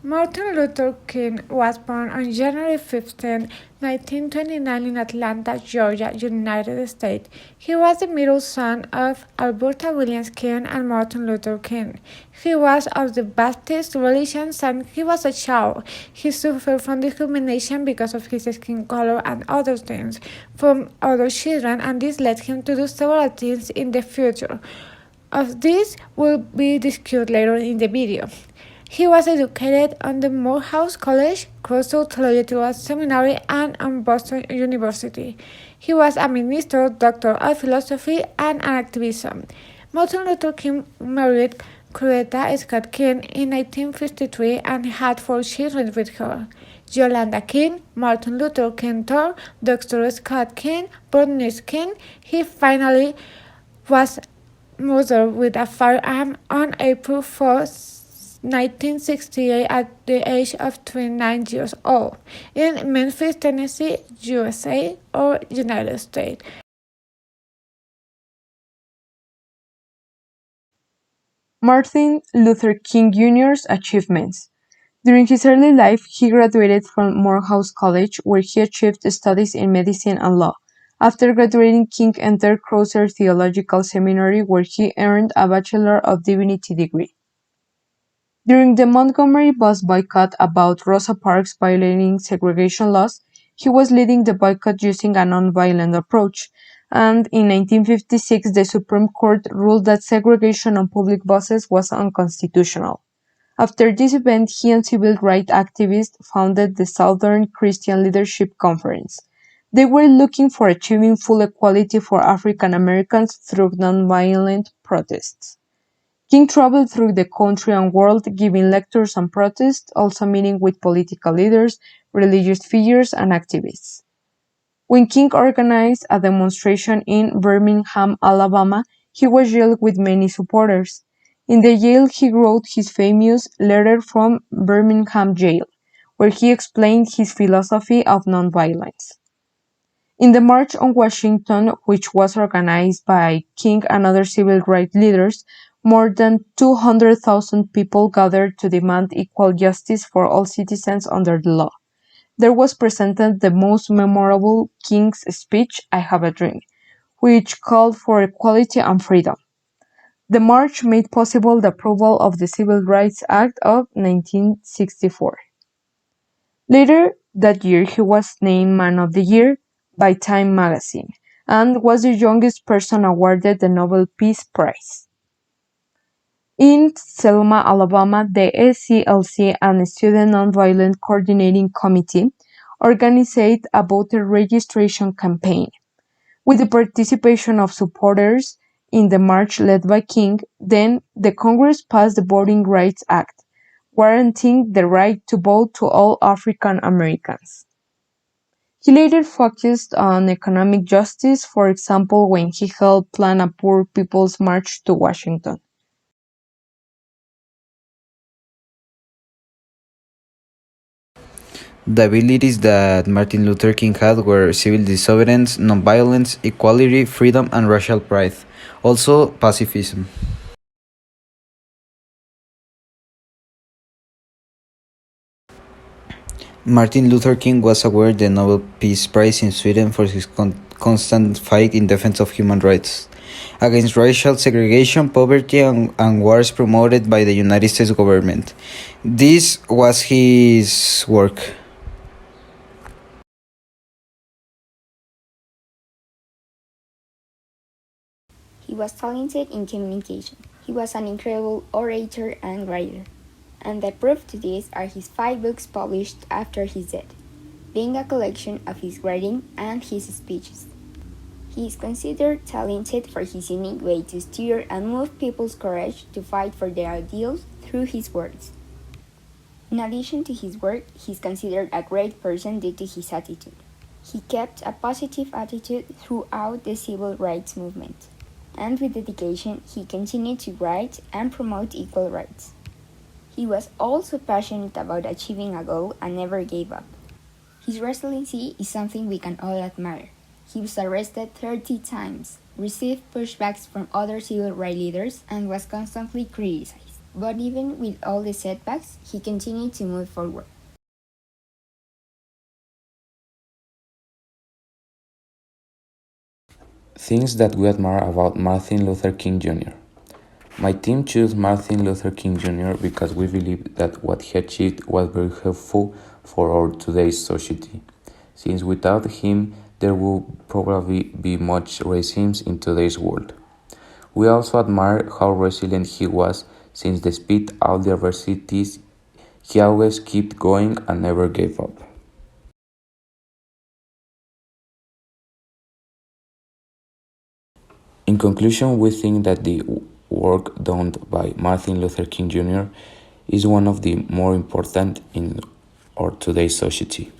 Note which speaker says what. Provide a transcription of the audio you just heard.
Speaker 1: Martin Luther King was born on January 15, 1929 in Atlanta, Georgia, United States. He was the middle son of Alberta Williams King and Martin Luther King. He was of the Baptist religion since he was a child. He suffered from discrimination because of his skin color and other things from other children, and this led him to do several things in the future. Of this will be discussed later in the video. He was educated on the Morehouse College, Crossroads Theological Seminary, and on Boston University. He was a minister, doctor of philosophy, and an activist. Martin Luther King married Coretta Scott King in 1953 and had 4 children with her: Yolanda King, Martin Luther King Thor, Dr. Scott King, Bernice King. He finally was murdered with a firearm on April 4, 1968 at the age of 29 years old in Memphis, Tennessee, USA or United States.
Speaker 2: Martin Luther King Jr.'s achievements. During his early life, he graduated from Morehouse College, where he achieved studies in medicine and law. After graduating, King entered Crossroads Theological Seminary, where he earned a Bachelor of Divinity degree. During the Montgomery bus boycott about Rosa Parks violating segregation laws, he was leading the boycott using a nonviolent approach, and in 1956 the Supreme Court ruled that segregation on public buses was unconstitutional. After this event, he and civil rights activists founded the Southern Christian Leadership Conference. They were looking for achieving full equality for African Americans through nonviolent protests. King traveled through the country and world giving lectures and protests, also meeting with political leaders, religious figures, and activists. When King organized a demonstration in Birmingham, Alabama, he was jailed with many supporters. In the jail, he wrote his famous "Letter from Birmingham Jail", where he explained his philosophy of nonviolence. In the March on Washington, which was organized by King and other civil rights leaders, more than 200,000 people gathered to demand equal justice for all citizens under the law. There was presented the most memorable King's speech, "I Have a Dream", which called for equality and freedom. The march made possible the approval of the Civil Rights Act of 1964. Later that year, he was named Man of the Year by Time magazine and was the youngest person awarded the Nobel Peace Prize. In Selma, Alabama, the SCLC and Student Nonviolent Coordinating Committee organized a voter registration campaign. With the participation of supporters in the march led by King, then the Congress passed the Voting Rights Act, guaranteeing the right to vote to all African Americans. He later focused on economic justice, for example when he helped plan a poor people's march to Washington.
Speaker 3: The abilities that Martin Luther King had were civil disobedience, nonviolence, equality, freedom, and racial pride. Also, pacifism. Martin Luther King was awarded the Nobel Peace Prize in Sweden for his constant fight in defense of human rights, against racial segregation, poverty, and wars promoted by the United States government. This was his work.
Speaker 4: He was talented in communication. He was an incredible orator and writer. And the proof to this are his 5 books published after his death, being a collection of his writing and his speeches. He is considered talented for his unique way to stir and move people's courage to fight for their ideals through his words. In addition to his work, he is considered a great person due to his attitude. He kept a positive attitude throughout the civil rights movement, and with dedication, he continued to write and promote equal rights. He was also passionate about achieving a goal and never gave up. His resiliency is something we can all admire. He was arrested 30 times, received pushbacks from other civil rights leaders, and was constantly criticized. But even with all the setbacks, he continued to move forward.
Speaker 5: Things that we admire about Martin Luther King Jr. My team chose Martin Luther King Jr. because we believe that what he achieved was very helpful for our today's society, since without him there would probably be much racism in today's world. We also admire how resilient he was, since despite all the adversities, he always kept going and never gave up. In conclusion, we think that the work done by Martin Luther King Jr. is one of the more important in our today's society.